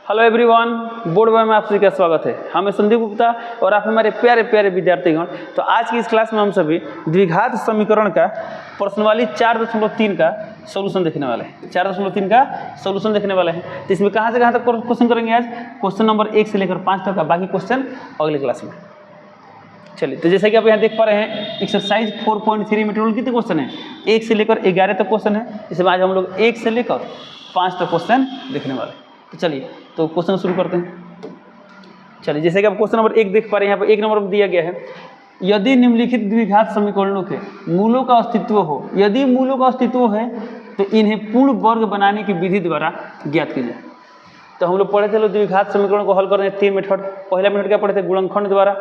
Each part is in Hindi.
हेलो एवरीवन, बोर्ड बॉय में आप सभी का स्वागत है। हम संदीप गुप्ता और आप हमारे प्यारे प्यारे विद्यार्थीगण। तो आज की इस क्लास में हम सभी द्विघात समीकरण का प्रश्नवाली 4.3 का सॉल्यूशन देखने वाले हैं। 4.3 का सॉल्यूशन देखने वाले हैं। तो इसमें कहाँ से कहाँ तक क्वेश्चन करेंगे आज? क्वेश्चन नंबर 1 से लेकर 5 तक का, बाकी क्वेश्चन अगले क्लास में। चलिए, तो जैसे कि आप यहाँ देख पा रहे हैं, एक्सरसाइज 4.3 में टोटल कितने क्वेश्चन हैं? 1 से लेकर 11 तक क्वेश्चन है। इसमें आज हम लोग 1 से लेकर 5 तक क्वेश्चन देखने वाले हैं। तो चलिए, तो क्वेश्चन शुरू करते हैं। चलिए, जैसे कि आप क्वेश्चन नंबर 1 देख पा रहे हैं, यहाँ पर 1 नंबर में दिया गया है, यदि निम्नलिखित द्विघात समीकरणों के मूलों का अस्तित्व हो, यदि मूलों का अस्तित्व है तो इन्हें पूर्ण वर्ग बनाने की विधि द्वारा ज्ञात कीजिए। तो हम लोग पढ़े थे द्विघात समीकरण को हल करने 3 मेथड। पहला मेथड क्या पढ़े थे? गुणनखंड द्वारा।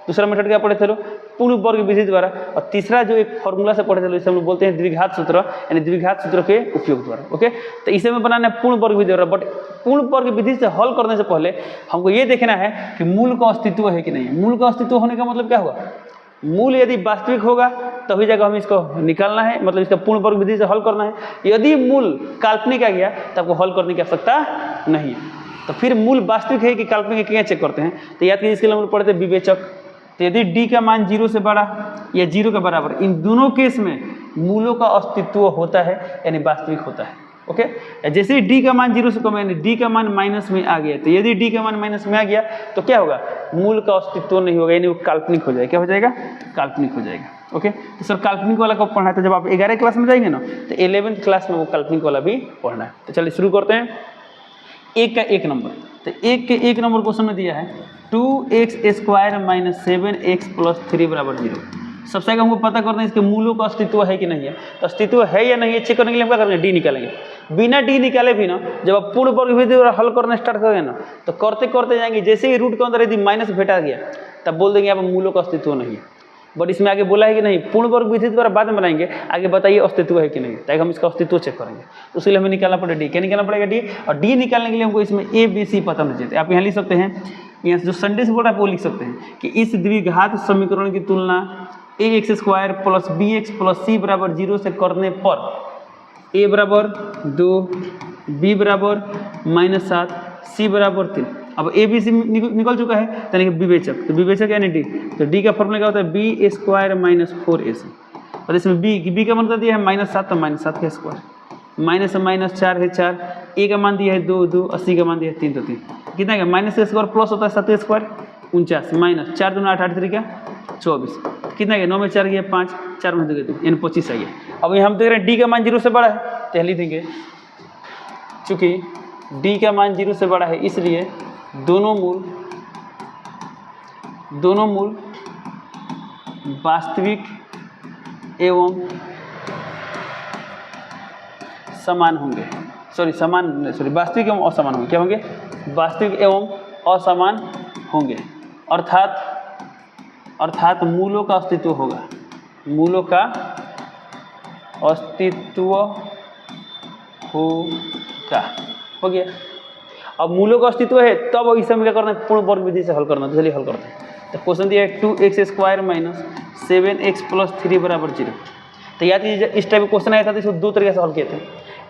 दूसरा मेथड क्या पढ़े थे लोग? पूर्ण वर्ग विधि द्वारा। और तीसरा जो एक फॉर्मूला से पढ़े थे लोग, इसे हम लोग बोलते हैं द्विघात सूत्र, यानी द्विघात सूत्र के उपयोग द्वारा। ओके, तो इसे में बनाना है पूर्ण वर्ग विधि द्वारा। बट पूर्ण वर्ग विधि से हल करने से पहले हमको ये देखना है कि मूल का अस्तित्व है कि नहीं। मूल का अस्तित्व होने का मतलब क्या होगा? मूल यदि वास्तविक होगा तभी जगह हमें इसको निकालना है, मतलब इसका पूर्ण वर्ग विधि से हल करना है। यदि मूल काल्पनिक आ गया तो आपको हल करने की आवश्यकता नहीं है। तो फिर मूल वास्तविक है कि काल्पनिक है, क्या चेक करते हैं? तो याद कीजिए, इसके लिए हम लोग पढ़ते हैं विवेचक। तो यदि d का मान 0 से बड़ा या 0 के बराबर, इन दोनों केस में मूलों का अस्तित्व होता है, यानी वास्तविक होता है। ओके, जैसे ही d का मान 0 से कम, यानी d का मान माइनस में आ गया, तो यदि d का मान माइनस में आ गया तो क्या होगा? मूल का अस्तित्व नहीं होगा, यानी वो काल्पनिक हो जाएगा। क्या हो जाएगा? काल्पनिक हो जाएगा। ओके, तो सर काल्पनिक वाला कब पढ़ना है? तो जब आप 11 क्लास में जाएंगे ना, तो 11th क्लास में वो काल्पनिक वाला भी पढ़ना है। तो चलिए शुरू करते हैं। 1 का 1 नंबर, तो 1 के 1 नंबर क्वेश्चन में दिया है 2x² - 7x + 3 = 0। सबसे आगे हमको पता करना है इसके मूलों का अस्तित्व है कि नहीं है। तो अस्तित्व है या नहीं है चेक करने के लिए हम क्या करेंगे? डी निकालेंगे। बिना डी निकाले भी ना, जब आप पूर्ण वर्ग विधि द्वारा हल करना स्टार्ट करेंगे ना, तो करते करते जाएंगे, जैसे ही रूट के अंदर यदि माइनस भेटा गया तब बोल देंगे यहाँ पर मूलों का अस्तित्व नहीं है। बट इसमें आगे बोला है कि नहीं, पूर्ण वर्ग विधि द्वारा बाद में बनाएंगे। आगे बताइए अस्तित्व है कि नहीं, ताकि हम इसका अस्तित्व चेक करेंगे। तो उसके लिए हमें निकालना पड़ेगा डी। क्या निकालना पड़ेगा? डी। और डी निकालने के लिए हमको इसमें ए बी सी पता होना चाहिए। आप यहाँ लिख सकते हैं, यहाँ जो संडे से बोल रहा है वो लिख सकते हैं कि इस द्विघात समीकरण की तुलना ax² + bx + c = 0 से करने पर a = 2, b = -7, c = 3। अब ए बी सी निकल चुका है, यानी कि विवेचक। तो विवेचक यानी डी। तो डी का फॉर्मूला क्या होता है? b² - 4ac। और इसमें बी का मान दिया है -7, तो -7 का स्क्वायर, माइनस से -4 है 4, ए का मान दिया है 2, 2, 80 का मान दिया है 3, तो 3। कितना है? माइनस का स्क्वायर प्लस होता है 7 का स्क्वायर 49, माइनस 4 दूना 8, 8 3 24। कितना है? 9 में 4 गया 5, 4 में 2 यानी 25 आ गया। अब हम देख रहे हैं डी का मान 0 से बड़ा है, तो लिख देंगे चूँकि डी का मान 0 से बड़ा है, इसलिए दोनों मूल वास्तविक एवं समान होंगे। वास्तविक एवं असमान होंगे। क्या होंगे? वास्तविक एवं असमान होंगे। अर्थात मूलों का अस्तित्व होगा। मूलों का अस्तित्व होगा। हो गया। अब मूलों का अस्तित्व है तब इस समय क्या करना है? पूर्ण वर्ग विधि से हल करना। तो चलिए हल करते हैं। तो क्वेश्चन दिया है 2x² - 7x + 3 = 0। तो याद कीजिए, इस टाइप का क्वेश्चन आया था तो इसको दो तरीके से हल किए थे।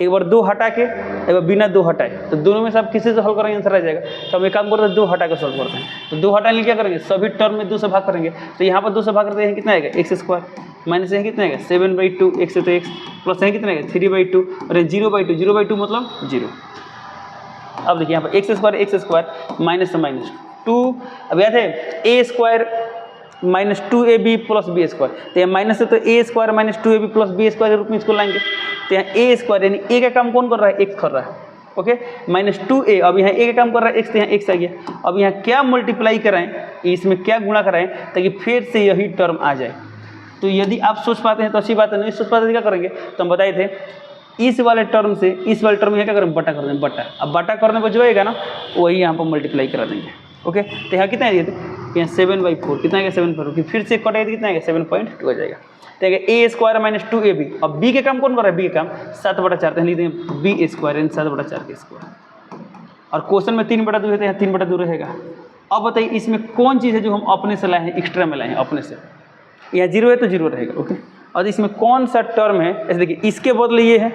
एक बार 2 हटा के, एक बार बिना 2 हटाए। तो दोनों में से आप किसी से हल करेंगे आंसर आ जाएगा। तो हम एक काम करते हैं, 2 हटा के सॉल्व करते हैं। तो 2 हटाने क्या करेंगे? सभी टर्म में 2 से भाग करेंगे। तो यहाँ पर 2 से भाग करते हैं, कितना आएगा? x² माइनस यहाँ कितना आएगा? 7/2, x से तो x, प्लस यहाँ कितना आएगा? 3/2, और 0/2, 0/2 मतलब 0। अब देखिए यहाँ पर x² माइनस से -2। अब याद है a² -2ab + b²। तो यहाँ माइनस से तो a² -2ab + b² के रूप में इसको लाएंगे। तो यहाँ a² यानी a का काम कौन कर रहा है? x कर रहा है। Okay, -2a। अब यहाँ a का काम कर रहा है x, तो यहाँ x आ गया। अब यहाँ क्या मल्टीप्लाई कराएं, इसमें क्या गुणा कराएं ताकि फिर से यही टर्म आ जाए। तो यदि आप सोच पाते हैं तो अच्छी बात है, नहीं सोच पाते क्या करेंगे? तो हम बताए थे, इस वाले टर्म से इस वाले टर्म में क्या करें? बटा कर देंगे। बटा, अब बटा करने पर जो आएगा ना वही यहाँ पर मल्टीप्लाई करा देंगे। ओके, तो यहाँ कितना है? यहाँ 7/4 कितना है? 7/4। फिर से कटेगा तो कितना है? 7.2 आ जाएगा। तो a² - 2ab। अब b के काम कौन कर रहा है? b का काम 7/4, तो लिख देंगे b² यानी 7/4 के स्क्वायर। और क्वेश्चन में 3/2 है, तो यहाँ 3/2 रहेगा। अब बताइए इसमें कौन चीज़ है जो हम अपने से लाए हैं, एक्स्ट्रा में लाए हैं अपने से? यहाँ 0 है तो 0 रहेगा। ओके, और इसमें कौन सा टर्म है? ऐसे देखिए, इसके बदले ये है,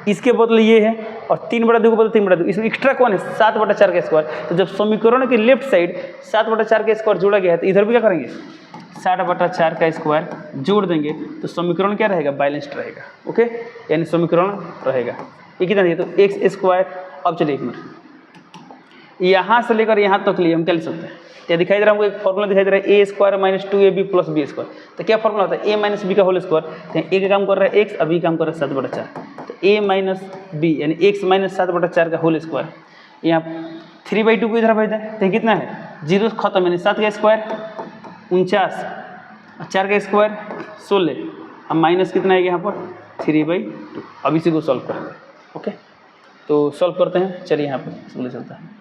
इसके बदले ये है, और 3/2 को बदल 3/2, इसमें एक्स्ट्रा कौन है 7/4 का स्क्वायर। तो जब समीकरण के लेफ्ट साइड 7/4 का स्क्वायर जोड़ा गया है तो इधर भी क्या करेंगे 60/4 का स्क्वायर जोड़ देंगे तो समीकरण क्या रहेगा बैलेंस्ड रहेगा। ओके, यानी समीकरण रहेगा ये कितना है तो x²। अब चलिए एक मिनट, यहाँ से लेकर यहाँ तक लिए हम क्या लिख सकते हैं, क्या दिखाई दे रहा है हमको, एक फॉर्मूला दिखाई दे रहा है a² - 2ab + b²। तो क्या फॉर्मूला होता है a - b का होल स्क्वायर। तो a का काम कर रहा है x और b काम कर रहा है 7/4, तो a - b यानी x - 7/4 का होल स्क्वायर। यहाँ 3/2 को इधर भेज दें तो कितना है 0 खत्म, यानी 7 का स्क्वायर 49 और 4 का स्क्वायर 16 अब माइनस कितना है यहाँ पर 3/2। अब इसी को सॉल्व करेंगे। ओके, तो सॉल्व करते हैं, चलिए यहाँ पर इसको चलता है।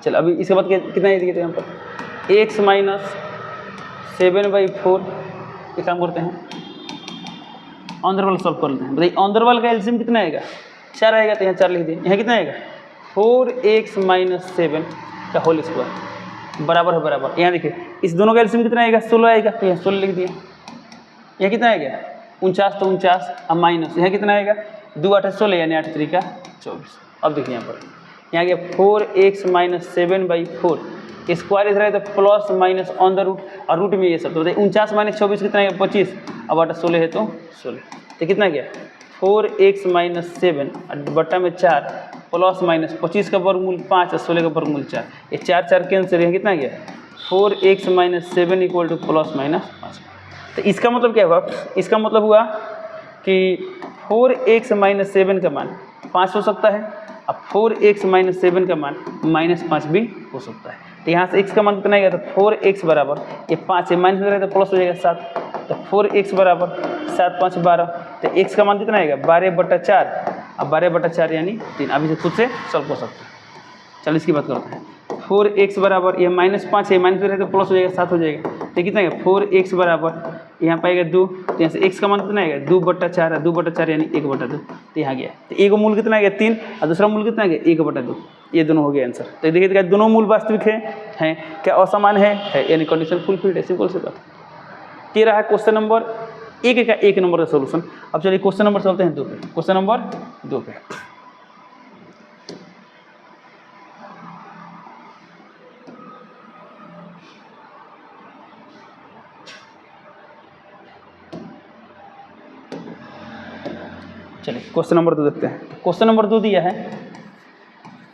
चल अभी इसके बाद कितना है देखिए, तो यहाँ पर x - 7/4 ये काम करते हैं, अंदर वाला सॉल्व कर लेते हैं। बताइए अंदर वाला का एलसीएम कितना आएगा 4 आएगा, तो यहाँ 4 लिख दिए। यहाँ कितना आएगा 4x - 7 का होल स्क्वायर बराबर है बराबर। यहाँ देखिए इस दोनों का एलसीएम कितना आएगा 16 आएगा, तो यहाँ 16 लिख दिए। यहाँ कितना आएगा 49, तो 49 अब माइनस यहाँ कितना आएगा 2 8 16 यानी 8 3 का 24। अब देखिए यहाँ पर यहाँ गया 4x - 7/4 स्क्वायर इधर है तो plus minus on the root और रूट में ये सब। तो 49 - 24 कितना है 25, अब 8 16 है तो 16, तो कितना गया 4x - 7 बट्टा में 4 प्लस माइनस 25 का वर्गमूल 5 और 16 का वर्गमूल 4, ये 4 4 कैंसिल है, कितना गया 4x - 7 = ±5। तो इसका मतलब क्या हुआ, इसका मतलब हुआ कि 4x - 7 का मान 5 हो सकता है, अब 4x - 7 का मान -5 भी हो सकता है। तो यहाँ से x का मान कितना आएगा तो 4x बराबर ये 5 से माइनस हो जाएगा तो प्लस हो जाएगा 7, तो 4x बराबर 7 5 12, तो x का मान कितना आएगा 12/4, अब 12/4 यानी 3। अब इसे खुद से सॉल्व कर सकते हैं। चलो इसकी बात करते हैं। 4x बराबर ये -5 है, माइनस है तो प्लस हो जाएगा 7 हो जाएगा, तो कितना आएगा 4x बराबर यहाँ पाएगा 2, तो यहाँ से x का मान कितना आएगा 2/4, 2/4 यानी 1/2, तो यहाँ गया। तो एक मूल कितना आएगा 3 और दूसरा मूल कितना आएगा 1/2, ये दोनों हो गया आंसर। तो देखिए दोनों मूल वास्तविक हैं क्या असमान है यानी कंडीशन फुलफिल्ड है, सिंपल सी बात। ये रहा क्वेश्चन नंबर 1 का 1 नंबर का सोल्यूशन। अब चलिए क्वेश्चन नंबर चलते हैं 2 पे, क्वेश्चन नंबर 2 पे। चलिए क्वेश्चन नंबर 2 देखते हैं। क्वेश्चन नंबर 2 दिया है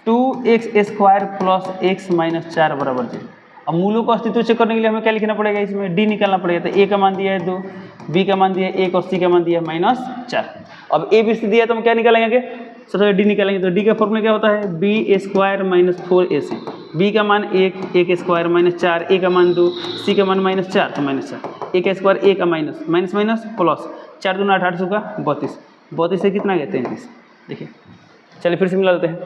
2x² + x - 4 बराबर 0। अब मूलों का अस्तित्व चेक करने के लिए हमें क्या लिखना पड़ेगा, इसमें d निकालना पड़ेगा। तो a का मान दिया है 2, b का मान दिया है 1 और c का मान दिया है -4। अब a b c दिया है तो हम क्या निकालेंगे, सबसे पहले d निकालेंगे। तो d का फॉर्मूला क्या होता है b² - 4ac, b का मान 1 1² - 4, a का मान 2, c का मान -4 तो -4, a का स्क्वायर a का माइनस माइनस प्लस 4 दूना 8 8 का 32, 32 से कितना गया 33। देखिए चलिए फिर से मिला देते हैं।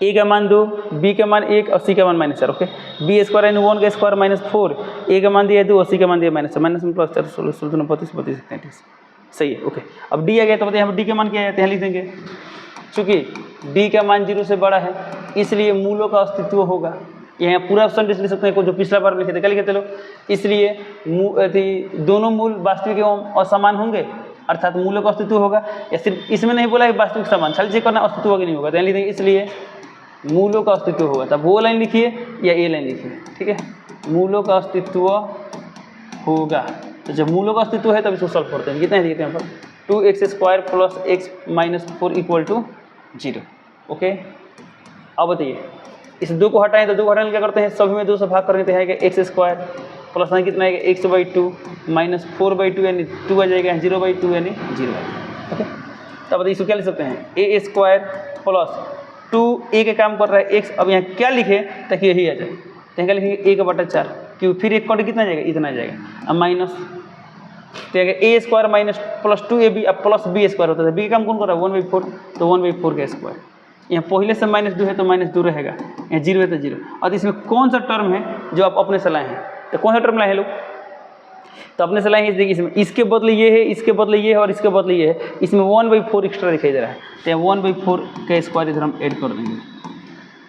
a का मान 2, b का मान 1 और c का मान -4। ओके, b² यानी 1 का स्क्वायर -4, a का मान दिया 2 और c का मान दिया माइनस में प्लस 4 16 16 32 32 33। सही है। ओके, अब d आ गया तो बताइए यहाँ पर d का मान क्या है, यहाँ लिख देंगे। चूँकि d का मान 0 से बड़ा है इसलिए मूलों का अस्तित्व होगा। यहाँ पूरा ऑप्शन लिख सकते हैं, जो पिछला बार लिखे थे क्या लिखे थे लोग, इसलिए दोनों मूल वास्तविक एवं असमान होंगे, अर्थात मूलों का अस्तित्व होगा। या सिर्फ इसमें नहीं बोला कि वास्तविक समान, खाली चेक करना अस्तित्व होगा कि नहीं होगा, तो लिख देंगे इसलिए मूलों का अस्तित्व होगा। तब वो लाइन लिखिए या ये लाइन लिखिए, ठीक है, मूलों का अस्तित्व होगा। तो जब मूलों का अस्तित्व है तब इसको सॉल्व करते हैं। कितना है देखते हैं यहाँ पर 2x² + x - 4 = 0। ओके, अब बताइए इस 2 को हटाएं तो 2 को हटाने क्या करते हैं, सभी में 2 से भाग करेंगे तो यहाँ x² प्लस यहाँ कितना आएगा x/2 -4/2 यानी 2 आ जाएगा, 0/2 यानी 0। ओके, तब बताइए इसको क्या लिख सकते हैं a² + 2 a का काम कर रहा है x, अब यहाँ क्या लिखे ताकि यही आ जाए, तो यहाँ क्या लिखेंगे 1/4, क्यों फिर एक कॉन्ट कितना जाएगा इतना जाएगा, अब माइनस तो a² - +2ab अब +b² होता है। b का काम कौन कर रहा है 1/4, तो 1/4 का स्क्वायर। यहाँ पहले से -2 है तो -2 रहेगा, यहाँ 0 है तो 0। और इसमें कौन सा टर्म है जो आप अपने से लाए हैं, तो कौन सा टर्म लाए हैं लोग, तो अपने से लाएंगे। देखिए इसमें इसके बदले ये है, इसके बदले ये है और इसके बदले ये है, इसमें 1/4 एक्स्ट्रा दिखाई दे रहा है, तो 1/4 का स्क्वायर इधर हम ऐड कर देंगे।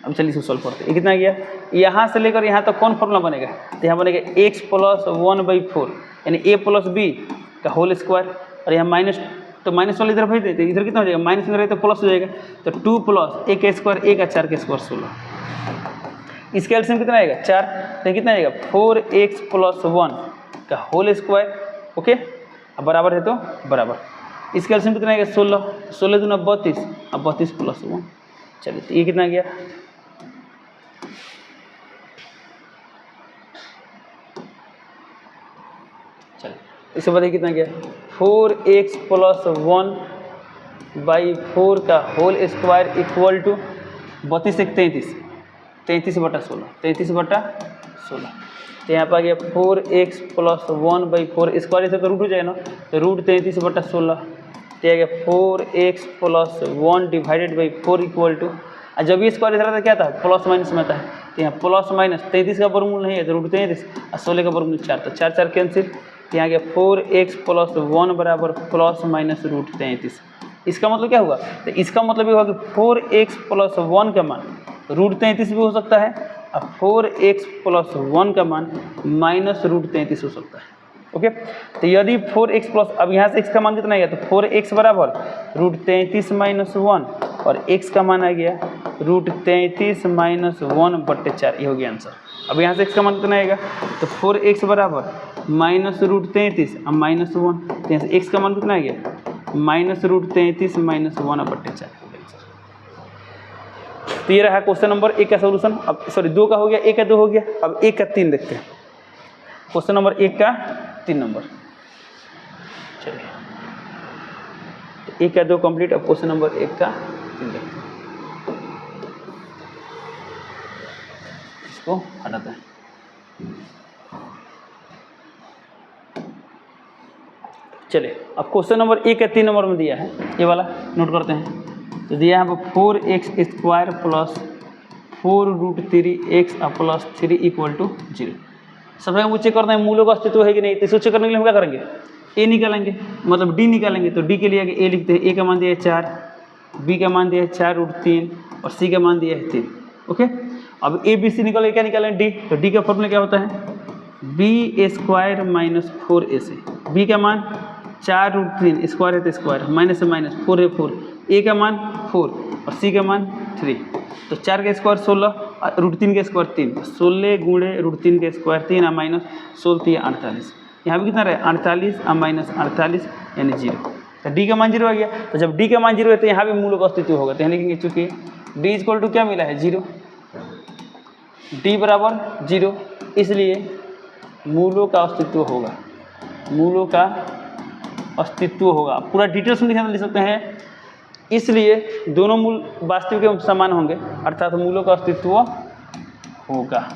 अब अब चलिए इसको सॉल्व करते हैं। ये कितना गया, यहाँ से लेकर यहाँ तक कौन फॉर्मूला बनेगा, तो यहाँ बनेगा x प्लस 1/4 यानी a प्लस बी का होल स्क्वायर, और यहाँ माइनस, तो माइनस वाली तरफ भेज देते, इधर कितना हो जाएगा, माइनस में रहेगा तो प्लस हो जाएगा, तो 2 प्लस a का स्क्वायर a का 4 का स्क्वायर 16। इसका एलसीएम कितना आएगा 4, तो कितना आएगा 4x प्लस 1 का होल स्क्वायर। ओके, अब बराबर है तो बराबर, इसका एलसीएम कितना आएगा 16, 16 दूना 32, अब 32 प्लस 1। चलिए तो ये कितना गया, चलिए इसके बाद ये कितना गया 4x प्लस 1/4 का होल स्क्वायर इक्वल टू 32 एक 33, 33/16, 33/16। तो यहाँ पर आ गया 4x प्लस 1/4 स्क्वायर से तो रूट हो जाएगा ना, तो रूट 33/16, तो आ गया 4x plus 1 divided by 4 equal to, और जब ये स्क्वायर इधर आता क्या था प्लस माइनस में आता है, तो यहाँ प्लस माइनस 33 का वर्गमूल नहीं है तो रूट 33 और 16 का वर्गमूल 4, तो 4 4 कैंसिल, तो यहाँ गया 4x प्लस 1 बराबर प्लस माइनस रूट 33। इसका मतलब क्या हुआ, तो इसका मतलब ये हुआ कि 4x प्लस 1 का मान रूट 33 भी हो सकता है, अब 4x प्लस 1 का मान माइनस रूट 33 हो सकता है। ओके, तो यदि 4x प्लस, अब यहाँ से x का मान कितना आ गया, तो 4x बराबर रूट 33 माइनस 1 और x का मान आ गया रूट 33 माइनस 1/4, ये हो गया आंसर। अब यहाँ से x का मान कितना आएगा, तो 4x बराबर माइनस रूट 33 और माइनस 1, तो यहाँ से x का मान कितना आ गया माइनस रूट 33 माइनस 1/4। तो ये रहा क्वेश्चन नंबर 1 का सोल्यूशन। अब सॉरी 2 का हो गया, 1 का 2 हो गया, अब 1 का 3 देखते हैं। क्वेश्चन नंबर 1 का 3 नंबर, चलिए 1 का 2 कंप्लीट, अब क्वेश्चन नंबर 1 का 3 देखते हैं। इसको हटाते हैं। चलिए अब क्वेश्चन नंबर 1 का 3 नंबर में दिया है, ये वाला नोट करते हैं। तो दिया है 4x square plus 4 root 3x plus 3 equal to 0। सबसे हम चेक करते हैं मूलों का अस्तित्व है कि नहीं, तो इसको चेक करने के लिए हम क्या करेंगे, a निकालेंगे, मतलब d निकालेंगे। तो d के लिए a लिखते हैं, a का मान दिया है 4, b का मान दिया है 4 रूट 3 और c का मान दिया है 3। ओके, अब a b c निकालेंगे, क्या निकालें d, तो d का फॉर्मूला क्या होता है b square minus 4ac, b का मान 4 रूट 3 स्क्वायर है तो स्क्वायर, माइनस से माइनस 4 है 4, a का मान 4 और c का मान 3, तो 4 का स्क्वायर 16 रूट 3 का स्क्वायर 3, 16 गुणे रूट 3 का स्क्वायर 3 और माइनस 16 48। यहाँ भी कितना रहे 48 और माइनस 48 यानी 0, तो d का मान 0 आ गया। तो जब d का मान 0 है तो यहाँ भी मूलों का अस्तित्व होगा, तो यहाँ लिखेंगे चूँकि d इक्वल टू क्या मिला है 0, d बराबर 0, इसलिए मूलों का अस्तित्व होगा, मूलों का अस्तित्व होगा। पूरा डिटेल्स में लिख सकते हैं, इसलिए दोनों मूल वास्तविक एवं समान होंगे, अर्थात मूलों का अस्तित्व होगा।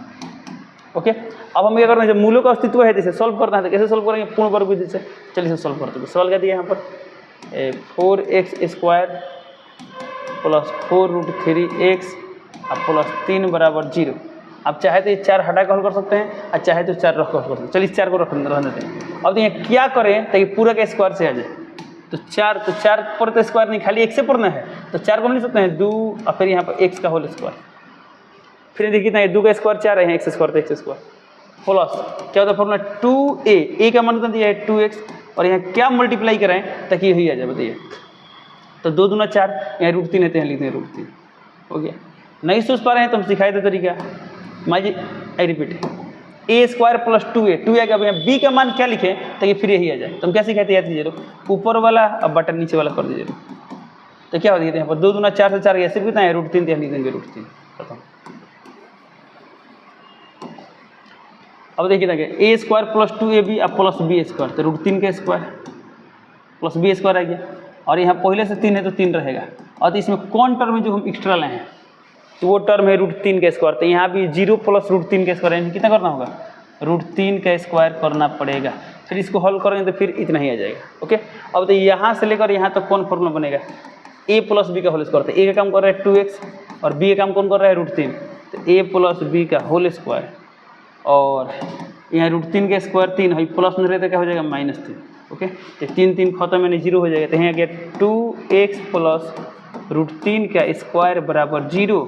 ओके, अब हम क्या करते हैं, जब मूलों का अस्तित्व है जैसे सॉल्व करना है तो कैसे सॉल्व करेंगे, पूर्ण वर्ग विधि से। चलिए इसे सॉल्व करते हैं। सवाल क्या दिया यहाँ पर 4x square plus 4 root 3x plus 3 बराबर 0। अब चाहे तो ये 4 हटा कर हल कर सकते हैं और चाहे तो 4 रख कर सकते हैं। चलिए इस 4 को रहने देते हैं। अब तो यहाँ क्या करें ताकि पूरा का स्क्वायर से आ जाए, तो 4 पर तो स्क्वायर नहीं, खाली 1 से पढ़ना है, तो 4 को हम लिख सकते हैं 2 और फिर यहाँ पर x का होल स्क्वायर, फिर देखिए कितना है 2 का स्क्वायर 4 है, x स्क्वायर तो x स्क्वायर प्लस क्या होता है फॉर्मूला 2a का मान कितना दिया है 2x, और यहाँ क्या मल्टीप्लाई कराएं ताकि यही आ जाए बताइए, तो 2 दूना 4, यहाँ रूट 3 है तो यहाँ लिखते हैं रूट 3। हो गया, नहीं सोच पा रहे हैं तो हम सिखाए थे तरीका, माइए I repeat a square plus 2a, 2a का यहाँ b का मान क्या लिखें ताकि फिर यही आ जाए, तो हम क्या सिखाए थे याद कीजिए, ऊपर वाला अब बटन नीचे वाला कर दीजिए, तो क्या हो गया यहाँ पर 2 दूना 4 से 4 ऐसे कितना है रूट 3, तो यहाँ लिख देंगे रूट 3 खत्म। अब देखिए ना a स्क्वायर प्लस 2ab अब प्लस b स्क्वायर, तो रूट 3 का स्क्वायर प्लस b स्क्वायर आ गया, और यहाँ पहले से 3 है तो 3 रहेगा, और तो इसमें कौन टर्म है जो हम एक्स्ट्रा लाए हैं, तो वो टर्म है रूट 3 का स्क्वायर, तो यहाँ भी 0 प्लस रूट 3 का स्क्वायर कितना करना होगा रूट 3 का स्क्वायर करना पड़ेगा, फिर इसको हल करेंगे तो फिर इतना ही आ जाएगा। ओके, अब तो यहाँ से लेकर यहाँ तक कौन फॉर्मूला बनेगा a प्लस b का होल स्क्वायर, तो a का काम कर रहा है 2x और b का काम कौन कर रहा है रूट 3, तो a प्लस b का होल स्क्वायर, और यहाँ रूट 3 का स्क्वायर 3 है, प्लस में रहता क्या हो जाएगा -3। ओके, तो 3 3 खत्म यानी 0 हो जाएगा, तो यहाँ गया 2x प्लस रूट 3 का स्क्वायर बराबर 0,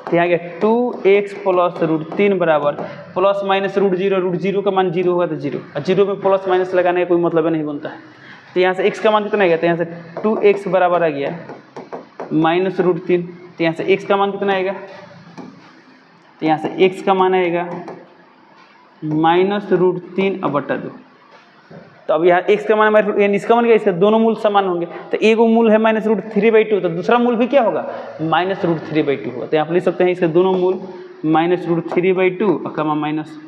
तो यहाँ गया 2x प्लस √3 बराबर प्लस माइनस √0 का मान 0 होगा तो 0, और 0 में प्लस माइनस लगाने का कोई मतलब नहीं बनता है। तो यहाँ से x का मान कितना आ गया, तो यहाँ से 2x बराबर आ गया माइनस √3। तो यहाँ से x का मान कितना आएगा, तो यहाँ से x का मान आएगा माइनस √3/2। तो अब यहाँ x का मान यानी इसका मान क्या, इसके दोनों मूल समान होंगे। तो एक मूल है माइनस √3/2, तो दूसरा मूल भी क्या होगा, माइनस √3/2 होगा। तो यहाँ पर लिख सकते हैं इसके दोनों मूल माइनस √3/2 और कमा माइनस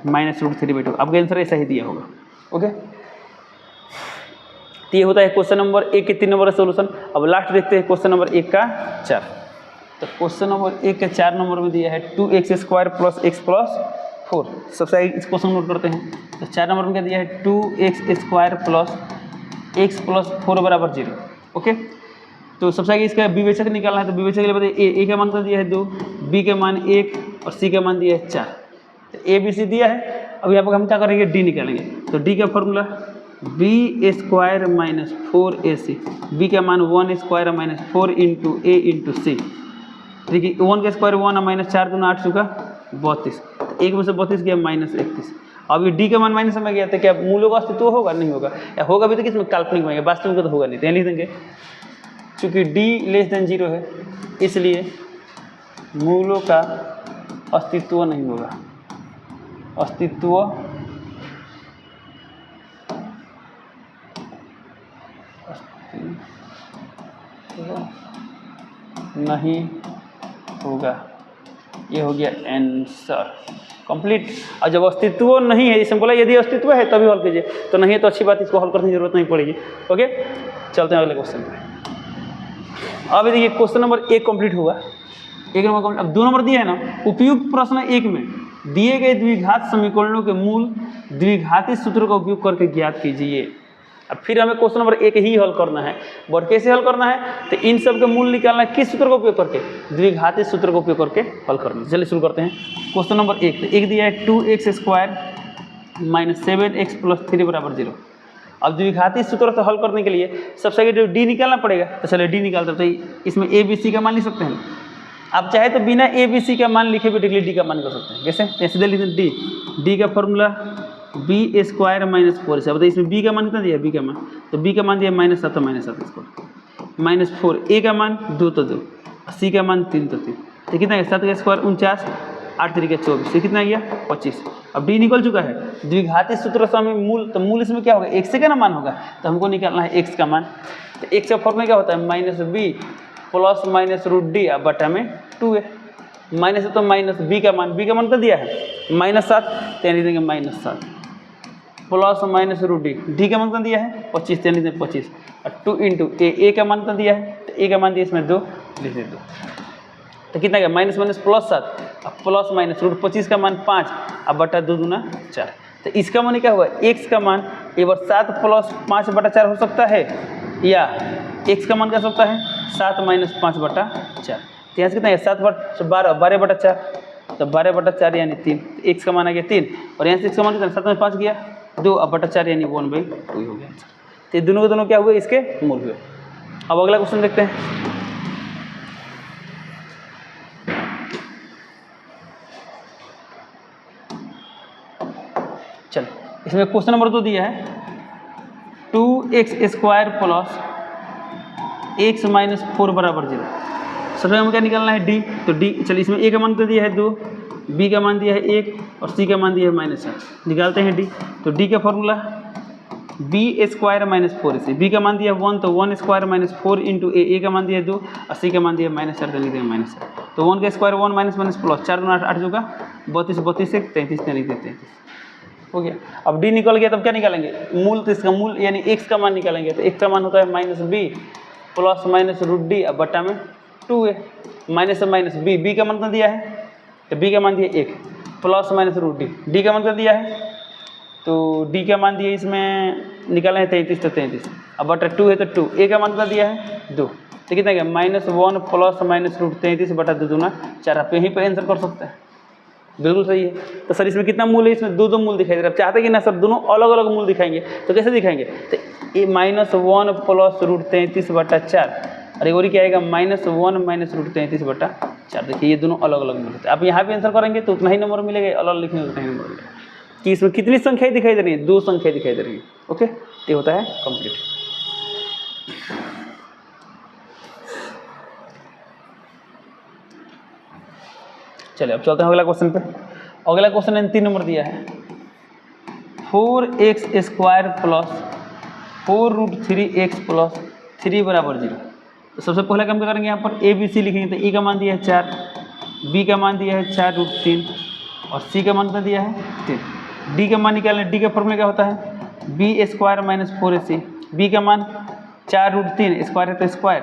√3/2। आपका आंसर ऐसा ही दिया होगा। ओके, तो ये होता है क्वेश्चन नंबर 1 के 3 नंबर का सोल्यूशन। अब लास्ट देखते हैं क्वेश्चन नंबर 1 का 4। तो क्वेश्चन नंबर 1 के 4 नंबर में दिया है 2x² + x + 4। सबसे आगे इस क्वेश्चन नोट करते हैं। तो 4 नंबर में क्या दिया है 2x² + x + 4 = 0। ओके, तो सबसे आगे इसका विवेचक निकालना है। तो विवेचक के लिए बताइए a का मान कितना दिया है 2, b का मान 1 और c का मान दिया है 4। तो a b c दिया है। अब यहाँ पर हम क्या करेंगे, d निकालेंगे। तो d का फॉर्मूला b² - 4ac, b का मान 1² - 4 × a × c। देखिए 1 का स्क्वायर 1 और माइनस 4 दूना 8 चुका 32। तो 1 में से 32 गया माइनस 31। अब ये डी का मान माइनस में गया तो क्या मूलों का अस्तित्व होगा, नहीं होगा, या होगा भी तो किसमें, काल्पनिक में, वास्तविक में तो होगा नहीं। तो लिख देंगे चूँकि d < 0 है इसलिए मूलों का अस्तित्व नहीं होगा, अस्तित्व नहीं होगा। ये हो गया आंसर कंप्लीट। और जब अस्तित्व नहीं है, जैसे बोला यदि अस्तित्व है तभी हल कीजिए, तो नहीं है तो अच्छी बात, इसको हल करने की जरूरत नहीं पड़ेगी। ओके, चलते हैं अगले क्वेश्चन पे। अब देखिए क्वेश्चन नंबर 1 कंप्लीट हुआ, 1 नंबर कंप्लीट। अब 2 नंबर दिया है ना, उपयुक्त प्रश्न 1 में दिए गए द्विघात समीकरणों के मूल द्विघाती सूत्र का उपयोग करके ज्ञात कीजिए। अब फिर हमें क्वेश्चन नंबर 1 ही हल करना है, बट कैसे हल करना है, तो इन सब के मूल निकालना है किस सूत्र का उपयोग करके, द्विघाती सूत्र का उपयोग करके हल करना है। चलिए शुरू करते हैं क्वेश्चन नंबर 1। तो 1 दिया है 2x² - 7x + 3 = 0। अब द्विघाती सूत्र से हल करने के लिए सबसे आगे जो डी निकालना पड़ेगा। तो चलिए डी निकालते हैं। तो इसमें a b c का मान लिख सकते हैं। आप चाहे तो बिना a b c का मान लिखे भी डायरेक्टली डी का मान कर सकते हैं। कैसे, सीधे लिखते हैं डी का फॉर्मूला b² - 4। से बताइए इसमें b का मान कितना दिया है, b का मान, तो b का मान दिया -7, तो -7 इसको -4, a का मान 2 तो 2, c का मान 3 तो 3। तो कितना है 7 का स्क्वायर 49, 8 3 24, तो कितना गया 25। अब d निकल चुका है। द्विघाती सूत्र से हमें मूल, तो मूल इसमें क्या होगा, x का ना मान होगा, तो हमको निकालना है x का मान। तो x का फॉर्मूला क्या होता है -b + -√d बटा में 2 है, माइनस है तो माइनस b का मान तो दिया है -7, तो यानी देंगे -7 + -√d, डी का मान कितना दिया है 25, यानी 25 और 2 × a का मान कितना दिया है, तो a का मान दिया इसमें 2, लिख दे 2। तो कितना गया माइनस +7 और +-√25 का मान 5 अब बटा 2 दूना 4। तो इसका मान क्या हुआ, x का मान एक बार 7 + 5/4 हो सकता है, या x का मान क्या सकता है 7 - 5/4। तो यहाँ से कितना है 7 × 12 12/4, तो 12/4 यानी 3। तो x का मान आ गया 3, और यहाँ से x का मान कितना 7 में 5 गया 2 अब बटा 4 यानी 1/2 हो गया। तो ये दोनों के दोनों क्या हुए, इसके मूल हुए। अब अगला क्वेश्चन देखते हैं। चलो इसमें क्वेश्चन नंबर 2 दिया है 2x² + x - 4 = 0। सबसे हमें क्या निकालना है, डी। तो डी, चलिए इसमें a का मान तो दिया है 2, b का मान दिया है 1 और c का मान दिया है -4। निकालते हैं डी। तो डी का फॉर्मूला b² - 4ac, b का मान दिया 1, तो 1² - 4 × a का मान दिया 2 और c का मान दिया -4, तो लिख देंगे -4। तो 1 का स्क्वायर 1 माइनस प्लस 4 × 8 होगा 32, 32 से 33, तो लिख देते 33 हो गया। अब डी निकल गया, तब क्या निकालेंगे मूल, तो इसका मूल यानी x का मान निकालेंगे। तो x का मान होता है -b + -√d अब बटा में 2 है, माइनस से माइनस b का मान कितना दिया है, तो b का मान दिया 1 + -√d, डी का मान कितना दिया है, तो d का मान दिया इसमें निकाले हैं 33, तो 33 अब बटा 2 है, तो 2 a का मान कितना दिया है 2, तो कितना गया -1 + -√33 बटा 2 दूना 4। आप यहीं पर आंसर कर सकते हैं, बिल्कुल सही है। तो सर इसमें कितना मूल है, इसमें दो मूल दिखाई दे रहा है। आप चाहते हैं कि ना सर दोनों अलग अलग मूल दिखाएंगे, तो कैसे दिखाएंगे, तो ये -1 + √33 बटा 4 और एक और क्या आएगा -1 माइनस रूट 33/4। देखिए ये दोनों अलग अलग मिलते हैं। आप यहाँ भी आंसर करेंगे तो उतना ही नंबर मिलेगा, अलग लिखेंगे उतना ही नंबर मिलेगा। कि इसमें कितनी संख्याएं दिखाई दे रही है? 2 संख्याएं दिखाई दे रही है। ओके, ये होता है कंप्लीट। चलिए अब चलते हैं अगला क्वेश्चन पे। अगला क्वेश्चन ने 3 नंबर दिया है 4x² प्लस 4√3x प्लस 3 बराबर 0। तो सबसे पहले काम क्या करेंगे, यहाँ पर ए बी सी लिखेंगे। तो ए का मान दिया है 4, बी का मान दिया है 4√3 और सी का मान कितना दिया है 3। डी का मान निकालना है। डी का फॉर्मूला क्या होता है? b² minus 4ac। बी का मान 4√3 स्क्वायर है तो स्क्वायर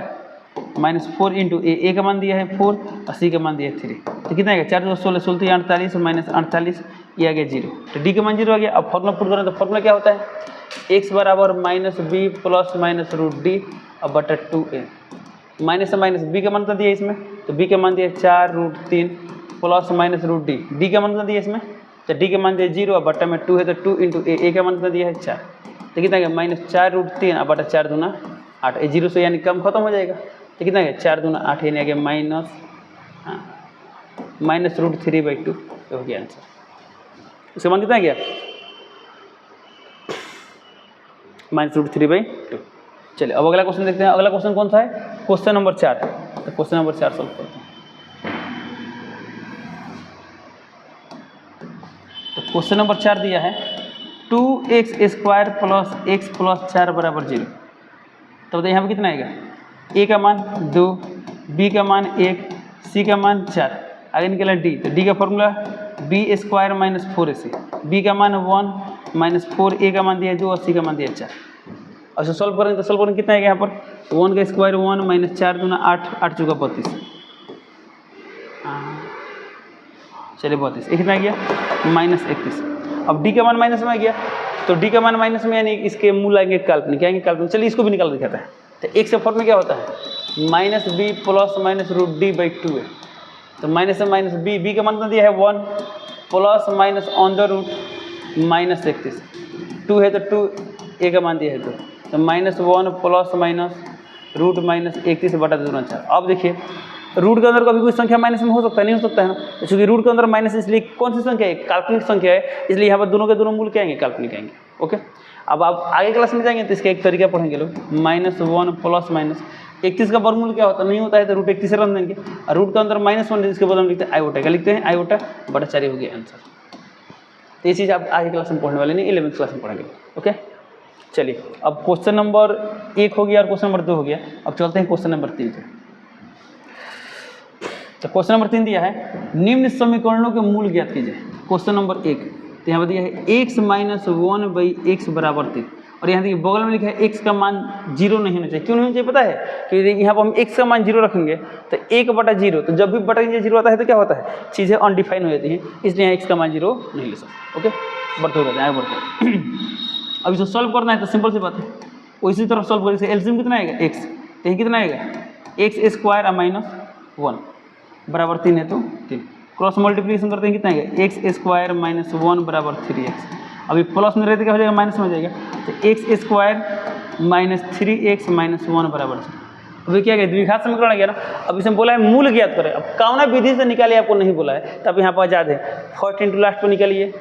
-4 इंटू ए का मान दिया है 4 और सी का मान दिया है 3। तो कितना आएगा? 4 16 16 48 माइनस 48, ये आ गया 0। तो डी का मान 0 आ गया। अब फॉर्मूला पुट करें तो फॉर्मूला क्या होता है? x बराबर -b प्लस माइनस √d और बटा 2a। माइनस से माइनस बी का मान कितना दिया इसमें? तो बी का मान दिया 4√3 प्लस माइनस √d। डी का मान कितना दिया इसमें? तो डी का मान दिया 0 और बटा में 2 है तो 2 इंटू ए का मान कितना दिया है 4। तो कितना गया? -4√3 और बटा 4 दूना 8। ए 0 से यानी कम खत्म हो जाएगा। तो कितना गया? 4 दूना 8 यानी आ गया -√3/2 हो गया आंसर। उसका मान कितना गया? -√3/2। चलिए अब अगला क्वेश्चन देखते हैं। अगला क्वेश्चन कौन सा है? Question number 4। तो क्वेश्चन नंबर 4 सॉल्व करते हैं। तो क्वेश्चन नंबर 4 दिया है 2x² प्लस x प्लस 4 बराबर 0। तो बताइए यहाँ पर कितना आएगा? ए का मान 2, बी का मान 1, सी का मान 4, आगे निकला डी। तो डी का formula b² minus 4ac। B का मान 1 माइनस 4, ए का मान दिया 2 और सी का मान दिया 4। और सॉल्व करेंगे तो सॉल्व करेंगे कितना आएगा? यहाँ पर 1 का स्क्वायर 1 माइनस 4 दूना 8, 8 चौका 32। चलिए 32, कितना आ गया? -31। अब डी का मान माइनस में आ गया तो डी का मान माइनस में यानी इसके मूल आएंगे काल्पनिक, आएंगे काल्पनिक। चलिए इसको भी निकाल दिखाता है। तो एक से फॉर्म में क्या होता है? -b प्लस माइनस √d/2 है। तो माइनस से माइनस बी का मान कितना दिया है 1 प्लस माइनस √, -31। 2 है तो 2, ए का मान दिया है 2। तो -1 प्लस माइनस रूट -31 बटा 2/4। अब देखिए रूट के अंदर कभी कोई संख्या माइनस में हो सकता है, नहीं हो सकता है ना? क्योंकि रूट के अंदर माइनस, इसलिए कौन सी संख्या है? काल्पनिक संख्या है, इसलिए यहाँ पर दोनों के दोनों मूल क्या आएंगे? काल्पनिक आएंगे। ओके, अब आप आगे क्लास में जाएंगे तो इसका एक तरीका पढ़ेंगे लोग। -1 प्लस माइनस 31 का वर्गमूल क्या होता है? नहीं होता है तो √31 रख देंगे। और रूट के अंदर -1 इसके बदले में लिखते हैं आयोटा। क्या लिखते हैं? आयोटा बटा 4 हो गया आंसर। तो ये चीज़ आप आगे क्लास में पढ़ने वाले नहीं, 11th क्लास में पढ़ेंगे। ओके, चलिए अब क्वेश्चन नंबर 1 हो गया और क्वेश्चन नंबर 2 हो गया। अब चलते हैं क्वेश्चन नंबर 3 पे। तो क्वेश्चन नंबर 3 दिया है निम्न समीकरणों के मूल ज्ञात कीजिए। क्वेश्चन नंबर 1 तो यहाँ पर दिया है x - 1/x बराबर 3 और यहाँ देखिए बगल में लिखा है x का मान 0 नहीं होना चाहिए। क्यों नहीं होना चाहिए पता है? क्योंकि यहाँ पर हम x का मान 0 रखेंगे तो 1/0, तो जब भी बटा 0 आता है तो क्या होता है? चीज़ें अनडिफाइन हो जाती हैं, इसलिए यहाँ x का मान 0 नहीं ले सकते। ओके, बढ़ते हो जाते हैं, आगे बढ़ते हैं। अब इसको सॉल्व करना है तो सिंपल सी बात है, उसी तरह सॉल्व करेंगे। एलसीएम कितना आएगा? x। तो कितना आएगा? x² - 1 बराबर 3 है तो 3। क्रॉस मल्टीप्लिकेशन करते हैं कितना आएगा? x² - 1 बराबर 3x। अभी प्लस में रहते क्या हो जाएगा? माइनस में हो जाएगा। तो x² - 3x - 1 बराबर 0। अभी क्या गया? द्विघात समीकरण आ गया ना। अब इसमें बोला है मूल ज्ञात करें। अब कौन विधि से निकालिए आपको नहीं बोला है, तब यहाँ पर आजाद है। फर्स्ट इंटू लास्ट पर निकालिए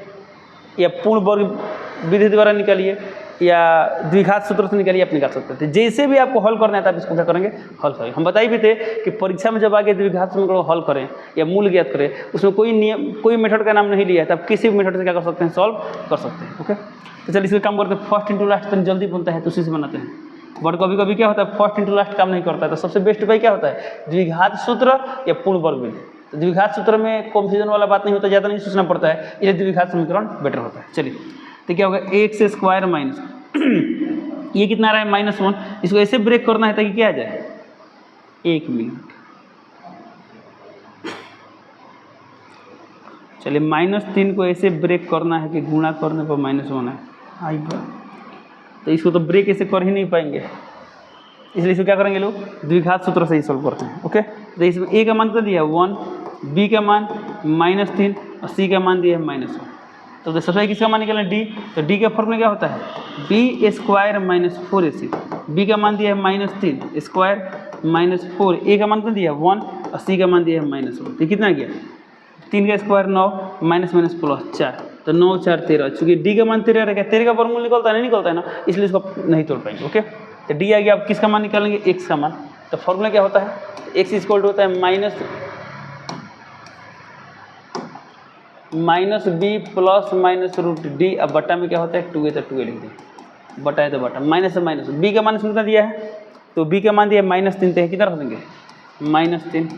या पूर्ण वर्ग विधि द्वारा निकालिए या द्विघात सूत्र से निकालिए, आप निकाल सकते थे। जैसे भी आपको हल करना है तब इसको क्या करेंगे? हल करेंगे। हम बताए भी थे कि परीक्षा में जब आगे द्विघात समीकरण हल करें या मूल ज्ञात करें, उसमें कोई नियम, कोई मेथड का नाम नहीं लिया है, तब किसी भी मेथड से क्या कर सकते हैं? सॉल्व कर सकते हैं। ओके, तो चलिए इसका काम करते हैं। फर्स्ट इंटू लास्ट तो जल्दी बनता है तो उसी से बनाते हैं, बट कभी कभी क्या होता है फर्स्ट इंटू लास्ट काम नहीं करता है। तो सबसे बेस्ट उपाय क्या होता है? द्विघात सूत्र या पूर्ण वर्ग विधि। तो द्विघात सूत्र में कंफ्यूजन वाला बात नहीं होता, ज़्यादा नहीं सोचना पड़ता है, इसलिए द्विघात समीकरण बेटर होता है। चलिए तो क्या होगा? x² माइनस ये कितना आ रहा है? -1। इसको ऐसे ब्रेक करना है ताकि क्या आ जाए? 1 मिनट। चलिए -3 को ऐसे ब्रेक करना है कि गुणा करने पर -1 है। आई बात, तो इसको तो ब्रेक ऐसे कर ही नहीं पाएंगे, इसलिए इसको क्या करेंगे लोग? द्विघात सूत्र से ही सॉल्व करते हैं। ओके, तो इसमें a का मान तो दिया है 1, b का मान -3 और c का मान दिया है -1। तो सबसे किसका मान निकालना? d। तो d का फॉर्मूला क्या होता है? b² - 4ac। b का मान दिया है -3 स्क्वायर -4, ए का मान कितना दिया 1 और सी का मान दिया है -1। तो कितना गया 3 का स्क्वायर 9 माइनस माइनस प्लस 4, तो 9 4 13। चूँकि डी का मान 13 रहेगा, 13 का वर्गमूल निकलता है नहीं निकलता है ना, इसलिए इसको नहीं तोड़ पाएंगे। ओके, तो डी आ गया। आप किसका मान निकालेंगे एक्स का मान। तो फॉर्मूला क्या होता है, एक्स इक्वल टू होता है minus b plus minus root D. अब बटा में क्या होता है 2a, तो 2a लिख दें, बटा है तो बटा, माइनस से माइनस। बी का मान कितना दिया है, तो बी का मान दिया है -3, तो कितना रख देंगे -3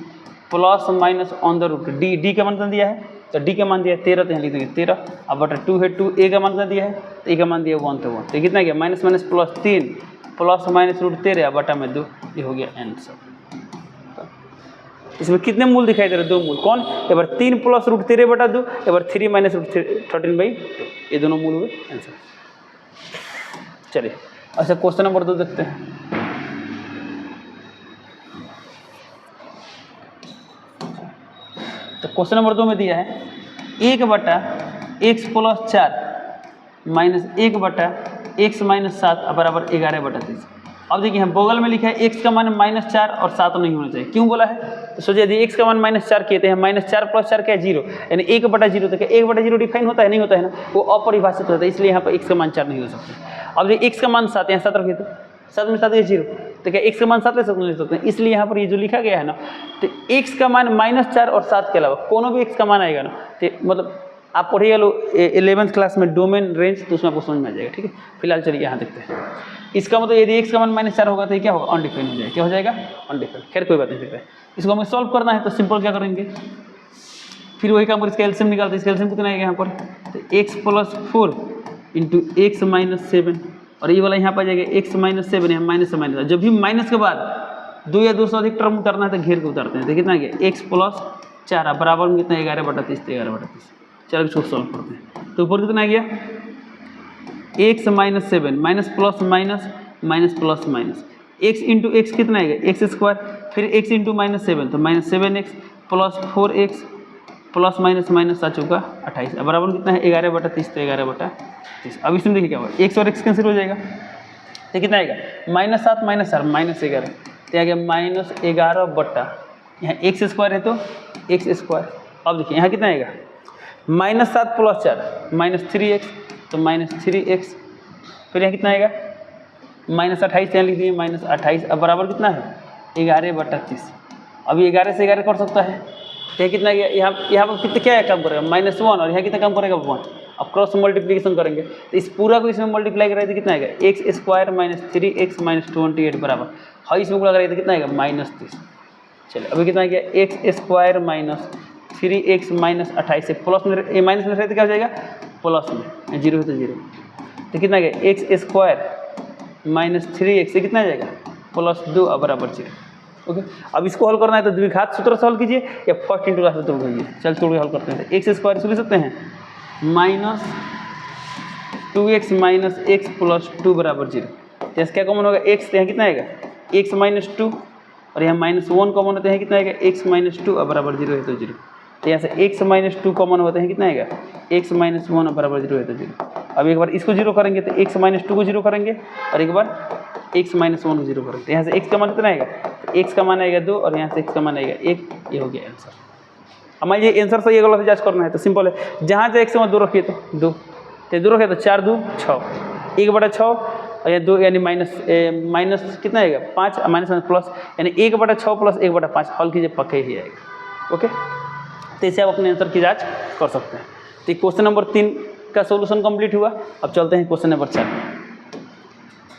plus minus on the root D. D का मान कितना दिया है, तो डी का मान दिया है 13, तो यहाँ लिख देंगे 13। अब बटा 2 है 2, ए का मान कितना दिया है, तो ए का मान दिया है 1, तो 1। तो कितना गया minus minus plus 3 plus minus root 13 बटा में 2, ये हो गया आंसर। इसमें कितने मूल दिखाई दे रहे हैं, 2 मूल। कौन, एक बार 3 प्लस रूट 13 बटा 2, एक बार 3 माइनस रूट 13/2, ये दोनों मूल हुए आंसर। चलिए अच्छा क्वेश्चन नंबर 2 देखते हैं। तो क्वेश्चन नंबर 2 में दिया है 1 बटा x प्लस 4 माइनस 1 बटा x माइनस 7 बराबर 11 बटा 30। अब देखिए हम बगल में लिखा है x का मान -4 और 7 नहीं होना चाहिए। क्यों बोला है, तो सोचिए यदि x का मान -4 किए हैं, -4 प्लस 4 क्या है 0, यानी 1 बटा 0। तो क्या 1 बटा 0 डिफाइन होता है, नहीं होता है ना, वो अपरिभाषित होता है, इसलिए यहाँ पर x का मान 4 नहीं हो सकता। अब देखिए x का मान 7, यहाँ 7 रखिए, तो 7 में 7 0, तो क्या x का मान 7 ले सकते हैं, इसलिए यहाँ पर ये जो लिखा गया है ना, तो x का मान -4 और 7 के अलावा कोनो भी x का मान आएगा ना, तो मतलब आप पढ़िएगा लो 11th क्लास में डोमेन रेंज, तो उसमें आपको समझ में आ जाएगा। ठीक है, फिलहाल चलिए यहाँ देखते हैं। इसका मतलब यदि x का मान -4 होगा तो ये क्या होगा, अनडिफाइन हो जाएगा। क्या हो जाएगा, अनडिफाइन। खैर कोई बात नहीं, फिर इसको हमें सॉल्व करना है, तो सिंपल क्या करेंगे, फिर वही काम कर इसका एलसीएम निकालते हैं। इसका एलसीएम कितना आएगा यहाँ पर, तो x + 4 इंटू x - 7, और ये वाला यहाँ पर आ जाएगा x - 7, यहाँ माइनस से माइनस। जब भी माइनस के बाद 2 या 2 से अधिक टर्म उतारना है तो घेर के उतारते हैं। तो कितना आ गया x + 4 बराबर में कितना 11 बटा 30, 11 बटा 30। चलो इसको सॉल्व करते हैं। तो ऊपर कितना आ गया x - 7 minus plus minus minus plus minus, x into x कितना आएगा x², फिर x इंटू -7 तो -7x plus 4x plus minus minus 7 चौका 28 बराबर कितना है 11 बटा 30, तो 11 बटा 30। अब इसमें देखिए क्या होगा, x और x कैंसिल हो जाएगा, तो कितना आएगा -7 - 4 -11, तो आ गया -11 बटा, यहाँ x² है तो x²। अब देखिए यहाँ कितना आएगा -7 + 4 -3x, तो -3x, फिर यहाँ कितना आएगा -28, यहाँ लिख दिए -28। अब बराबर कितना है 11 बटा 30। अभी 11 से 11 कर सकता है, तो कितना गया, यहाँ पर कितना क्या काम करेगा -1, और यहाँ कितना काम करेगा 1। अब क्रॉस मल्टीप्लिकेशन करेंगे तो इस पूरा को इसमें मल्टीप्लाई करेंगे तो कितना आएगा x² - 3x - 28 बराबर, हाँ इसमें गुणा करेंगे तो कितना आएगा -30। चलिए अभी कितना आ गया x² - 3x - 28 से प्लस में माइनस में रहते क्या हो जाएगा प्लस में, 0 है तो 0, तो कितना आ गया x² - 3x से कितना आ जाएगा +2 बराबर 0। ओके, अब इसको हल करना है तो द्विघात सूत्र से हल कीजिए या फर्स्ट इंटू लास्ट सूत्र कीजिए। चल तोड़ के हल करते हैं। x² इसको लिख सकते हैं -2x - x + 2 बराबर 0। तो इसका कॉमन होगा x, तो यहाँ कितना आएगा x - 2, और यहाँ -1 कॉमन होते हैं, कितना आएगा x - 2 बराबर 0 है तो 0। तो यहाँ से x - 2 कॉमन होते हैं, कितना आएगा x - 1 बराबर 0 है तो 0। अब एक बार इसको 0 करेंगे तो x - 2 को 0 करेंगे, और एक बार x - 1 को 0 करेंगे, तो यहाँ से x का मान कितना आएगा, x का मान आएगा 2, और यहाँ से x का मान आएगा 1। ये हो गया आंसर। अब मान ये आंसर सही गलत जांच करना है तो सिंपल है, जहाँ से x में 2 रखिए तो 2, तो 2 रखिए तो 4 2 6, 1 बटा 6, और यहाँ 2 यानी माइनस कितना आएगा 5 माइनस प्लस, यानी 1 बटा 6 प्लस 1 बटा 5 हल कीजिए पक्के ही आएगा। ओके, तो इसे आप अपने आंसर की जांच कर सकते हैं। तो क्वेश्चन नंबर 3 का सोल्यूशन कंप्लीट हुआ। अब चलते हैं क्वेश्चन नंबर 4।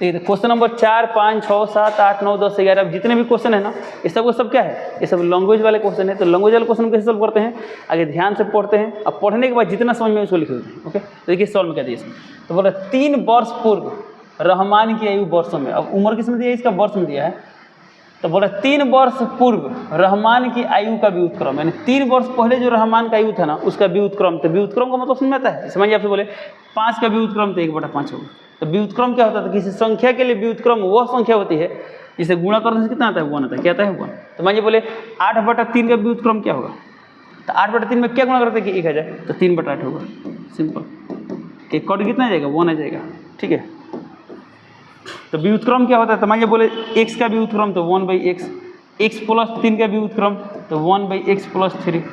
ठीक है, क्वेश्चन नंबर 4 5 6 7 8 9 10 11 अब जितने भी क्वेश्चन है ना, ये सब क्या है, ये सब लैंग्वेज वाले क्वेश्चन है। तो लैंग्वेज वाले क्वेश्चन कैसे सॉल्व करते हैं, आगे ध्यान से पढ़ते हैं, अब पढ़ने के बाद जितना समझ में उसको लिख देते हैं। ओके, तो देखिए सॉल्व में क्या दिया इसमें, तो बोला 3 वर्ष पूर्व रहमान की आयु वर्षों में, अब उम्र किसमें दिया है, इसका वर्ष में दिया है। तो बोला 3 वर्ष पूर्व रहमान की आयु का व्युत्क्रम, यानी 3 वर्ष पहले जो रहमान का आयु था ना उसका व्युत्क्रम। तो व्युत्क्रम का मतलब समझ में आता है, समझिए आपसे बोले 5 का व्युत्क्रम तो 1 बटा 5 होगा। तो व्युत्क्रम क्या होता है, तो किसी संख्या के लिए व्युत्क्रम वह संख्या होती है जिसे गुणा करने से कितना आता है 1 आता है। क्या आता है 1। तो मानिए बोले 8 बटा 3 का व्युत्क्रम क्या होगा, तो 8 बटा 3 में क्या गुणा करते हैं कि 1 आ जाए, तो 3 बटा 8 होगा। सिंपल, एक कट कितना आ जाएगा 1 आ जाएगा। ठीक है, तो व्युत्क्रम क्या होता है, तो मान बोले x का व्युत्क्रम तो 1/x, x प्लस 3 का व्युत्क्रम तो 1/x प्लस 3,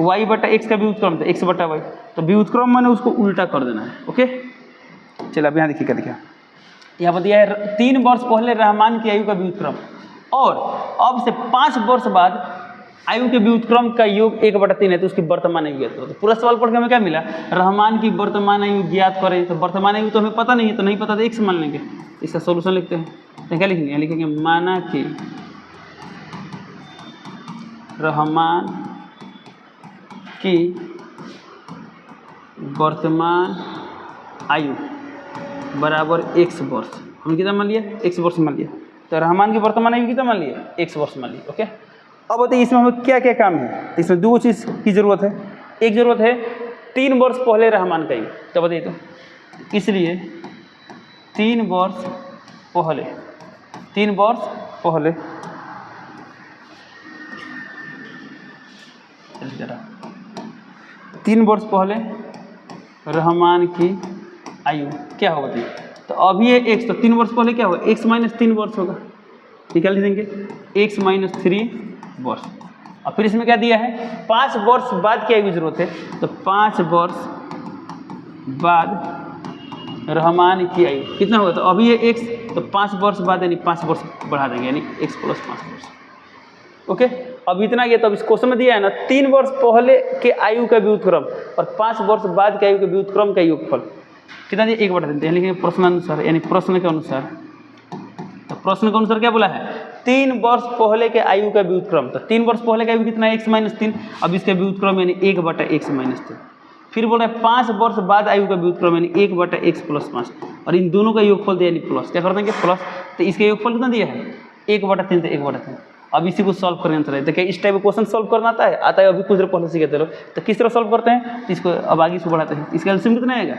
y बटा x का व्युत्क्रम तो x बटा y। तो व्युत्क्रम मैंने उसको उल्टा कर देना है। ओके, चलो अब यहाँ देखिए क्या दिया, यहाँ पर दिया है 3 वर्ष पहले रहमान की आयु का व्युत्क्रम और अब से 5 वर्ष बाद आयु के व्युत्क्रम का योग 1/3 है, तो उसकी वर्तमान आयु ज्ञात करो। तो पूरा सवाल पढ़ के हमें क्या मिला, रहमान की वर्तमान आयु ज्ञात करें। तो वर्तमान आयु तो हमें पता नहीं है, तो नहीं पता तो x मान लेंगे। इसका सोल्यूशन लिखते हैं, तो क्या लिखेंगे, लिखेंगे माना कि रहमान की वर्तमान आयु बराबर x वर्ष। हमने कितना मान लिया, x वर्ष मान लिया। तो रहमान की वर्तमान आयु कितना मान लिया, x वर्ष मान लिया। ओके, अब बताइए इसमें हमें क्या क्या काम है। तो इसमें दो चीज़ की ज़रूरत है। एक ज़रूरत है 3 वर्ष पहले रहमान का आयु, तो बताइए, तो इसलिए 3 वर्ष पहले 3 वर्ष पहले रहमान की आयु क्या होगा, बताइए। तो अभी ये x, तो 3 वर्ष पहले क्या होगा, x माइनस 3 वर्ष होगा, निकाल देंगे x माइनस 3 वर्ष। और फिर इसमें क्या दिया है, 5 वर्ष बाद की आयु की जरूरत है। तो 5 वर्ष बाद रहमान की आयु कितना होगा, तो अभी ये x, तो 5 वर्ष बाद यानी 5 वर्ष बढ़ा देंगे, यानी x प्लस 5 वर्ष। ओके, अब इतना गया। तो अब इस क्वेश्चन में दिया है ना 3 वर्ष पहले के आयु का व्युत्क्रम और 5 वर्ष बाद के आयु के व्युत्क्रम का योगफल कितना दिया, 1/3 हैं। लेकिन प्रश्नानुसार यानी प्रश्न के अनुसार, तो प्रश्न के अनुसार क्या बोला है, 3 वर्ष पहले के आयु का व्युत्क्रम। तो 3 वर्ष पहले का आयु कितना है, x माइनस 3। अब इसका व्युत्क्रम यानी 1/x माइनस 3। फिर बोल रहे हैं 5 वर्ष बाद आयु का व्युत्क्रम यानी 1/x प्लस 5, और इन दोनों का योगफल दिया यानी प्लस, क्या कर देंगे प्लस। तो इसका योगफल कितना दिया है, 1/3, तो 1/3। अब इसी को सॉल्व करने आंसर है। तो क्या इस टाइप का क्वेश्चन सॉल्व करना आता है, अभी कुछ देर पहले सीखे थे लोग। तो किस तरह सॉल्व करते हैं, इसको अब आगे से बढ़ाते हैं। इसका एलसीएम कितना आएगा,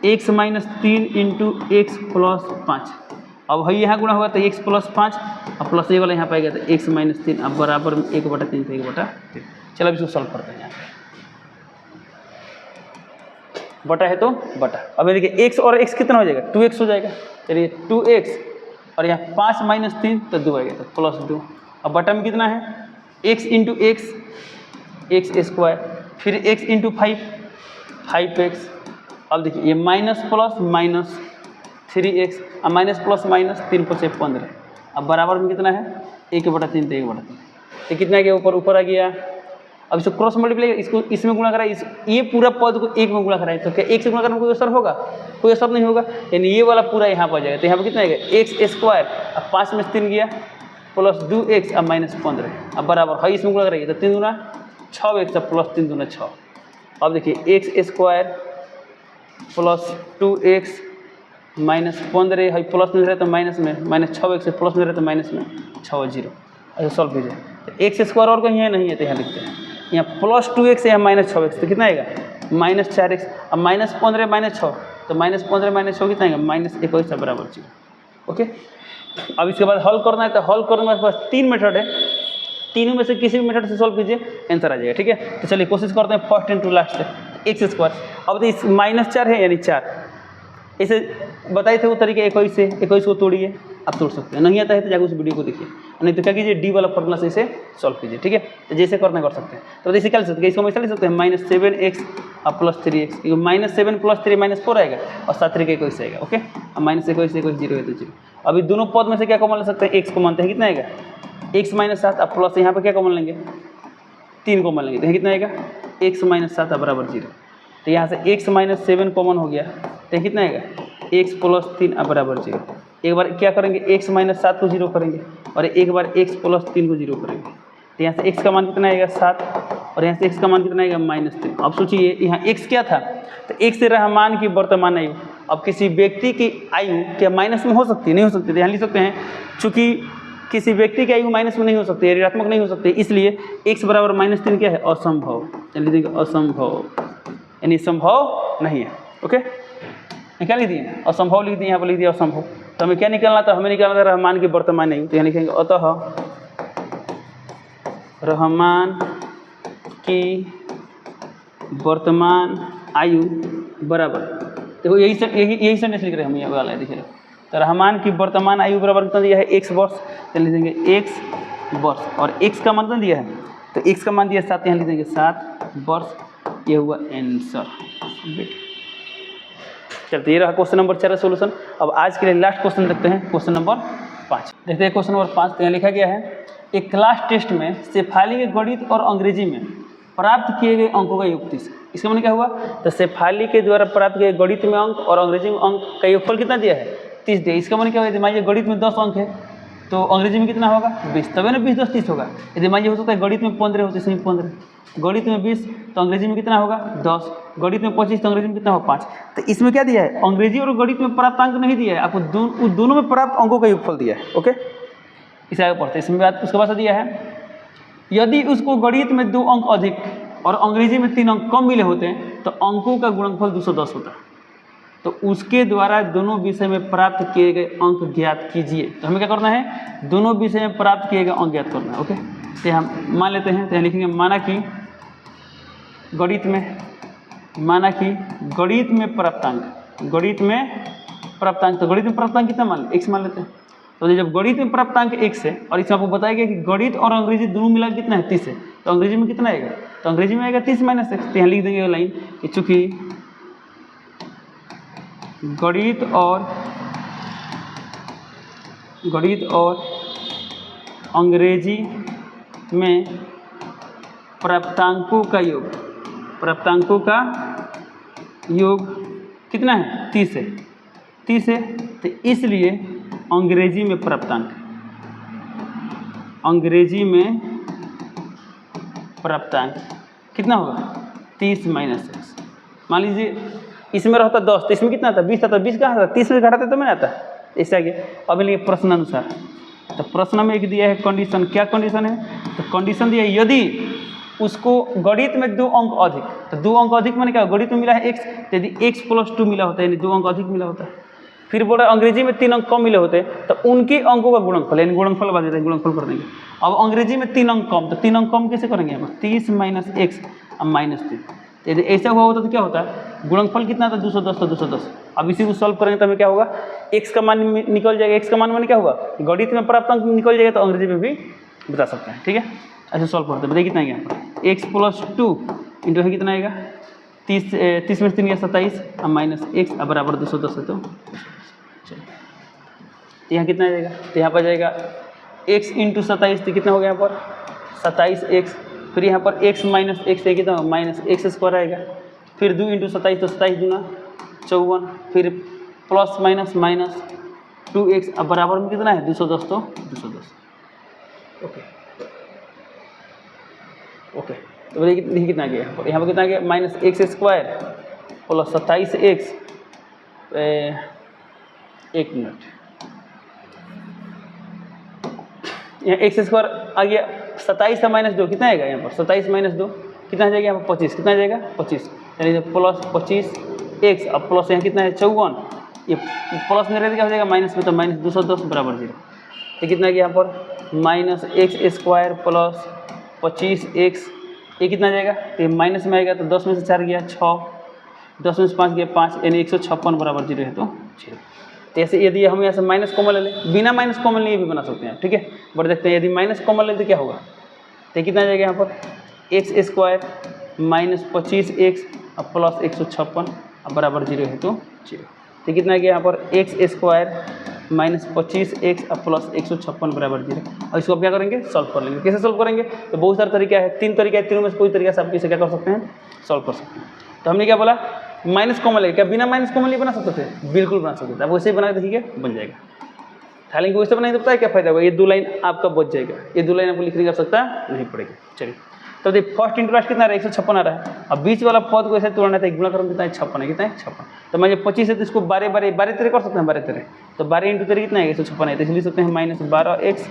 x minus 3 into x plus 5। अब भाई यहाँ गुणा होगा तो x प्लस 5 और प्लस ये वाला यहाँ पाएगा तो x माइनस 3, अब बराबर 1/3 से 1/3। चलो अब इसको सॉल्व करते हैं। यहाँ बटा है तो बटा, अब देखिए x और x कितना हो जाएगा, 2x हो जाएगा। चलिए 2x और यहाँ 5 माइनस 3 तो 2 आएगा, तो प्लस 2। अब बटा में कितना है, x इंटू एक्स स्क्वायर, फिर x इंटू 5x। अब देखिए ये माइनस प्लस माइनस 3x, अब माइनस प्लस माइनस 3 × 5 = 15। अब बराबर में कितना है, 1/3 तो 1/3। तो कितना गया, ऊपर आ गया। अब इसको क्रॉस मल्टीप्लाई, इसको इसमें गुणा करा, ये पूरा पद को 1 में गुणा कराए, तो क्या 1 से गुणा करने में कोई असर होगा, कोई असर नहीं होगा। यानी ये वाला पूरा यहाँ पर आ जाएगा। तो यहाँ पर कितना आएगा, x स्क्वायर, अब 5 में 3 गया प्लस 2x, अब माइनस 15। अब बराबर है इसमें गुणा कराइए तो 3 दूना 6x, अब प्लस 3 दूना 6। अब देखिए x square plus 2x minus 15 है, प्लस में रहे तो माइनस में, माइनस 6x प्लस में रहे तो माइनस में 6 0। ऐसे सॉल्व कीजिए। तो x स्क्वायर और कहीं है नहीं है, तो यहाँ लिखते हैं, यहाँ प्लस 2x यहाँ माइनस 6x, तो कितना आएगा माइनस 4x। अब माइनस 15 माइनस 6, तो माइनस 15 माइनस 6 कितना आएगा, माइनस 21 बराबर 0। ओके, अब इसके बाद हल करना है। तो हल करने के बाद 3 मेथड है, तीनों में से किसी भी मेथड से सॉल्व कीजिए, आंसर आ जाएगा। ठीक है, तो चलिए कोशिश करते हैं फर्स्ट इंटू लास्ट से, x स्क्वायर। अब तो इस -4 है यानी 4, इसे बताए थे वो तरीके 21 को तोड़िए, आप तोड़ सकते हैं। नहीं आता है तो जाकर उस वीडियो को देखिए, नहीं तो क्या कीजिए डी वाला फॉर्मूला से इसे सॉल्व कीजिए। ठीक है, तो जैसे करना कर सकते हैं। तो इसे क्या लिख सकते हैं, इसको हम ऐसा लिख सकते हैं -7x और प्लस 3x, -7 प्लस 3 -4 आएगा और 7 3 21 आएगा। ओके, अब -21 0 है तो 0। अभी दोनों पद में से क्या कॉमन ले सकते हैं, x को मानते हैं, कितना आएगा x - 7, अब प्लस यहाँ पर क्या कॉमन लेंगे, 3 कॉमन लेंगे, तो कितना आएगा x - 7 बराबर 0। तो यहाँ से x - 7 कॉमन हो गया, तो कितना आएगा x प्लस 3 बराबर 0। एक बार क्या करेंगे, x - 7 को 0 करेंगे और एक बार x प्लस 3 को 0 करेंगे। तो यहाँ से x का मान कितना आएगा 7 और यहाँ से x का मान कितना आएगा -3। अब सोचिए यहाँ x क्या था, तो x से रहमान की वर्तमान आयु। अब किसी व्यक्ति की आयु क्या माइनस में हो सकती है, नहीं हो सकती। तो यहाँ लिख सकते हैं, चूँकि किसी व्यक्ति की आयु माइनस में नहीं हो सकती, ऋणात्मक नहीं हो सकती, इसलिए x बराबर -3 क्या है, असंभव। चलिए देखिए असंभव, यानी संभव नहीं है। ओके, क्या लिख दिए, असंभव लिख दिए, यहाँ पर लिख दिया असंभव। तो हमें क्या निकालना था, हमें निकालना था रहमान की वर्तमान आयु। तो यहाँ लिखेंगे अतः रहमान की वर्तमान आयु बराबर, देखो यही सेंटेंस लिख रहे हैं हम, ये वाला है देखिए। तो रहमान की वर्तमान आयु बराबर कितना दिया है, x वर्ष, तो लिख देंगे x वर्ष, और x का मान कितना दिया है, तो x का मान दिया 7, यहाँ लिख देंगे 7 वर्ष। ये हुआ आंसर। चलते ये रहा क्वेश्चन नंबर 4 का सोल्यूशन। अब आज के लिए लास्ट क्वेश्चन देखते हैं, क्वेश्चन नंबर 5। देखते हैं क्वेश्चन नंबर 5। तो यहाँ लिखा गया है, एक क्लास टेस्ट में शेफाली के गणित और अंग्रेजी में प्राप्त किए गए अंकों का योग 30। इसका मतलब क्या हुआ, तो शेफाली के द्वारा प्राप्त किए गणित में अंक और अंग्रेजी में अंक का योगफल कितना दिया है, 30 दिया। इसका मतलब क्या होगा, यदि मान लीजिए गणित में 10 अंक है तो अंग्रेजी में कितना होगा, 20, तभी ना 20 10 30 होगा। यदि मान लीजिए हो सकता है गणित में 15 होते, इसमें 15, गणित में 20 तो अंग्रेजी में कितना होगा 10, गणित में 25 तो अंग्रेजी में कितना होगा 5। तो इसमें क्या दिया है, अंग्रेजी और गणित में प्राप्त अंक नहीं दिया है आपको, दोनों में प्राप्त अंकों का योगफल दिया है। ओके, इसे आगे पढ़ते हैं। इसमें बात उसके बाद दिया है, यदि उसको गणित में 2 अंक अधिक और अंग्रेजी में 3 अंक कम मिले होते हैं तो अंकों का गुणनफल 210 होता है। तो उसके द्वारा दोनों विषय में प्राप्त किए गए अंक ज्ञात कीजिए। तो हमें क्या करना है, दोनों विषय में प्राप्त किए गए अंक ज्ञात करना है। ओके, तो हम मान लेते हैं, तो लिखेंगे माना कि गणित में, माना कि गणित में प्राप्तांक, गणित में प्राप्तांक, तो गणित में प्राप्तांक कितना मान लेते, x मान लेते हैं। तो जब गणित में प्राप्तांक x है और इसमें आपको बताया गया कि गणित और अंग्रेजी दोनों मिला कितना है 30 है, तो अंग्रेजी में कितना आएगा, तो अंग्रेजी में आएगा 30 - x। तो यहाँ लिख देंगे लाइन कि चूंकि गणित और अंग्रेजी में प्राप्तांकों का योग, प्राप्तांकों का योग कितना है, 30 है, 30 है। तो इसलिए अंग्रेजी में प्राप्तांक, अंग्रेजी में प्राप्तांक कितना होगा 30 - x। मान लीजिए इसमें रहता 10 तो इसमें कितना आता, 20 आता, 20 कहाँ आता, 30 में घटाते तो मैंने आता, इससे आगे। अब लिए प्रश्न अनुसार, तो प्रश्न में एक दिया है कंडीशन, क्या कंडीशन है, तो कंडीशन दिया है यदि उसको गणित में 2 अंक अधिक, तो 2 अंक अधिक मैंने क्या, गणित में मिला है x, तो यदि x + 2 मिला होता है यानी 2 अंक अधिक मिला होता है। फिर बोला अंग्रेजी में 3 अंक कम मिले होते तो उनके अंकों का गुणनफल, यानी गुणनफल बता देते हैं, गुणनफल कर देंगे। अब अंग्रेजी में 3 अंक कम, तो 3 अंक कम कैसे करेंगे, 30 - x अब -3। यदि ऐसा हुआ होता तो क्या होता है, गुणनफल कितना था 210, तो 210। अब इसी को सॉल्व करेंगे तो हमें क्या होगा, x का मान निकल जाएगा, x का मान मैंने क्या होगा, गणित में प्राप्त अंक निकल जाएगा तो अंग्रेजी में भी बता सकते हैं। ठीक है, ऐसे सॉल्व करते हैं। बताइए कितना आएगा यहाँ पर, x + 2 इंटू है कितना आएगा, 30 में 3 या 27 अब -x अब बराबर 210 है। तो यहाँ कितना आएगा, तो यहाँ पर जाएगा x × 27, तो कितना हो गया यहाँ पर 27x, फिर यहाँ पर x - x है कितना -x² आएगा, फिर 2 × 27 तो 27 दूना 54, फिर प्लस माइनस 2x अब बराबर में कितना है 210, तो 210। ओके तो देखिए कितना गया यहाँ पर कितना गया, -x² + 27x, 1 मिनट, यहाँ x² आ गया, 27 से -2 कितना आएगा यहाँ पर, 27 - 2 कितना आ जाएगा यहाँ पर 25, कितना आ जाएगा 25, यानी प्लस 25x अब प्लस यहाँ कितना है 54, ये प्लस में रहता क्या हो जाएगा माइनस में, तो -210 बराबर 0। ये कितना गया यहाँ पर -x² + 25x, ये कितना जाएगा, तो ये माइनस में आएगा, तो 10 में से 4 गया 6, 10 में से 5 गया 5, यानी 156 बराबर 0 है, तो 0। तो ऐसे यदि हम यहाँ से माइनस कॉमन ले लें, बिना माइनस कॉमन लिए भी बना सकते हैं। ठीक है, बट देखते हैं यदि माइनस कॉमन ले तो क्या होगा, तो कितना आ जाएगा यहाँ पर x² - 25x अब प्लस 156 अब बराबर 0 है, तो 0। तो कितना गया यहाँ पर x² - 25x अब प्लस 156 बराबर 0। और इसको क्या करेंगे, सॉल्व कर लेंगे। कैसे सॉल्व करेंगे, तो बहुत सारे तरीका है, 3 तरीका है, तीनों में से कोई तरीका से आप इसे क्या कर सकते हैं, सॉल्व कर सकते हैं। तो हमने क्या बोला, माइनस कॉमन लेके, क्या बिना माइनस कॉमन लिए बना सकते थे, बिल्कुल बना सकते थे। आप वैसे ही बना के देखिए बन जाएगा। हालांकि वैसे बनाएंगे तो पता है क्या फायदा होगा, ये 2 लाइन आपका बच जाएगा, ये 2 लाइन आपको लिखने की आवश्यकता नहीं पड़ेगी। चलिए तो देखिए फर्स्ट इंटू लास्ट कितना आ रहा है 156 आ रहा है। अब बीच वाला पद को ऐसे तोड़ना था, गुणा करूँ कितना है 56 है, कितना है 56। तो मैं 25 है तो इसको 12 कर सकते हैं, 12 तो 12 × 3 कितना है 156 है, तो इसलिए सकते हैं -12x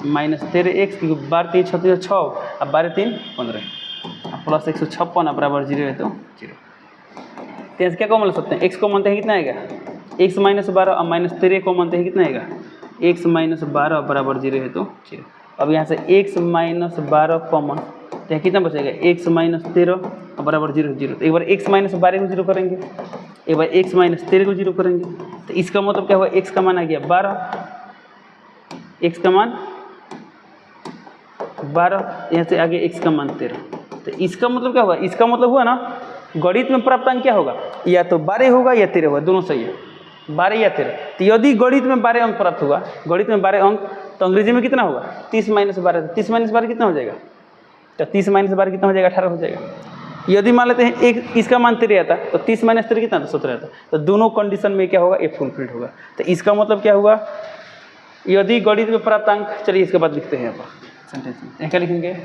- 13x, क्योंकि 12 3 36 6 अब 12 3 15 अब प्लस 156 अब बराबर 0 है, तो 0। तो क्या कॉमन ले सकते हैं, x को मानते हैं कितना आएगा x - 12 अब -13 को मानते हैं कितना आएगा x - 12 बराबर 0 है, तो 0। अब यहाँ से x - 12 कॉमन, तो कितना बचेगा x - 13 बराबर 0 0। तो एक बार x - 12 को 0 करेंगे एक बार x माइनस 13 को 0 करेंगे तो इसका मतलब क्या हुआ, x का मान आ गया 12, x का मान 12, यहाँ से आगे x का मान 13। तो इसका मतलब क्या हुआ, इसका मतलब हुआ ना गणित में प्राप्तांक क्या होगा, या तो 12 होगा या 13 होगा, दोनों सही है, 12 या 13। तो यदि गणित में 12 अंक प्राप्त हुआ, गणित में 12 अंक, तो अंग्रेजी में कितना होगा 30 माइनस 12, 30 माइनस 12 कितना हो जाएगा, तो 30 माइनस 12 कितना हो जाएगा, 18 हो जाएगा। यदि मान लेते हैं एक इसका मान 13 आता तो 30 माइनस 13 कितना, 17 आता। तो दोनों कंडीशन में क्या होगा, ये फुलफिल्ड होगा। तो इसका मतलब क्या हुआ, यदि गणित में प्राप्तांक, चलिए इसके बाद लिखते हैं यहाँ पर सेंटेंस में, क्या लिखेंगे,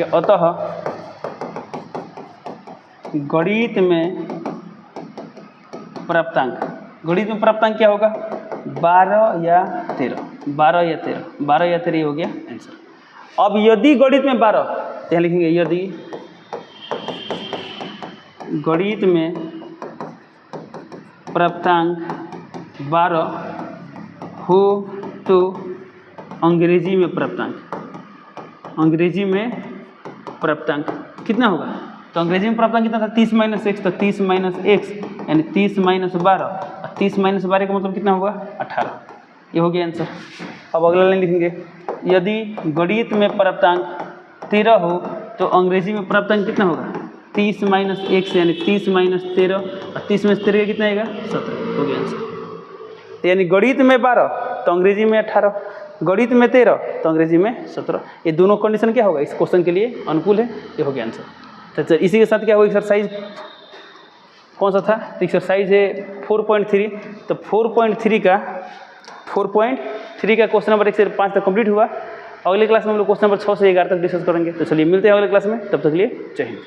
अतः गणित में प्राप्तांक, गणित में प्राप्तांक क्या होगा 12 या 13, 12 या 13, 12 या 13 हो गया आंसर। अब यदि गणित में 12, तो यहाँ लिखेंगे यदि गणित में प्राप्तांक 12 हो तो अंग्रेजी में प्राप्तांक, अंग्रेजी में प्राप्तांक कितना होगा, तो अंग्रेजी में प्राप्तांक कितना था 30 माइनस एक्स, तो 30 माइनस एक्स यानी 30 माइनस 12, 30 माइनस 12 का मतलब कितना होगा 18, ये हो गया आंसर। अब अगला लाइन लिखेंगे, यदि गणित में प्राप्तांक 13 हो तो अंग्रेजी में प्राप्तांक कितना होगा 30 माइनस एक्स यानी 30 माइनस 13, और 30 माइनस 13 कितना आएगा 17, हो गया आंसर। यानी गणित में 12 तो अंग्रेजी में 18, गणित में 13 तो अंग्रेजी में 17, ये दोनों कंडीशन क्या होगा इस क्वेश्चन के लिए अनुकूल है, ये हो गया आंसर। तो इसी के साथ क्या होगा, एक्सरसाइज कौन सा था, तो एक्सरसाइज है 4.3, तो 4.3 का क्वेश्चन नंबर 1 से 5 तक कंप्लीट हुआ। अगले क्लास में हम लोग क्वेश्चन नंबर 6 से 11 तक डिस्कस करेंगे। तो चलिए मिलते हैं अगले क्लास में, तब तक के लिए जय हिंद।